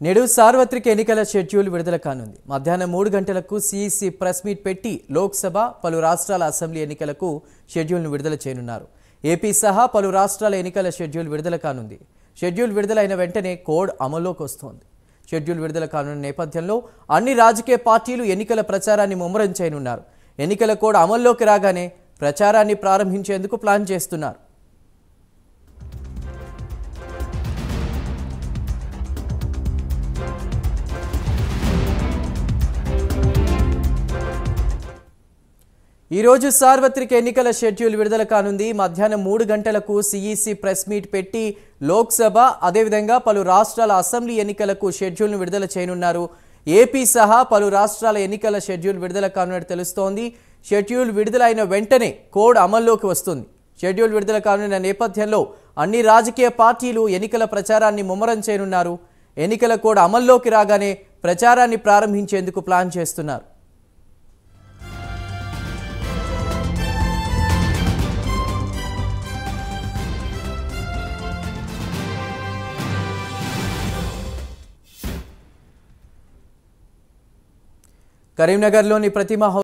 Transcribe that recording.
నేడు సార్వత్రిక ఎన్నికల షెడ్యూల్ విడుదల కానుంది. మధ్యాహ్నం 3 గంటలకు సిఇసి ప్రెస్ మీట్ పెట్టి లోక్సభ, పలు రాష్ట్రాల అసెంబ్లీ ఎన్నికలకు షెడ్యూల్ను విడుదల చేయనున్నారు. ఏపీ సహా పలు రాష్ట్రాల ఎన్నికల షెడ్యూల్ విడుదల కానుంది. షెడ్యూల్ విడుదలైన వెంటనే కోడ్ అమల్లోకి వస్తోంది. షెడ్యూల్ విడుదల కానున్న నేపథ్యంలో అన్ని రాజకీయ పార్టీలు ఎన్నికల ప్రచారాన్ని ముమ్మరం చేయనున్నారు. ఎన్నికల కోడ్ అమల్లోకి రాగానే ప్రచారాన్ని ప్రారంభించేందుకు ప్లాన్ చేస్తున్నారు. ఈ రోజు సార్వత్రిక ఎన్నికల షెడ్యూల్ విడుదల కానుంది. మధ్యాహ్నం 3 గంటలకు సిఇసి ప్రెస్ మీట్ పెట్టి లోక్సభ, అదేవిధంగా పలు రాష్ట్రాల అసెంబ్లీ ఎన్నికలకు షెడ్యూల్ను విడుదల చేయనున్నారు. ఏపీ సహా పలు రాష్ట్రాల ఎన్నికల షెడ్యూల్ విడుదల కానున్నట్టు తెలుస్తోంది. షెడ్యూల్ విడుదలైన వెంటనే కోడ్ అమల్లోకి వస్తుంది. షెడ్యూల్ విడుదల కానున్న నేపథ్యంలో అన్ని రాజకీయ పార్టీలు ఎన్నికల ప్రచారాన్ని ముమ్మరం చేయనున్నారు. ఎన్నికల కోడ్ అమల్లోకి రాగానే ప్రచారాన్ని ప్రారంభించేందుకు ప్లాన్ చేస్తున్నారు. కరీంనగర్లోని ప్రతిమ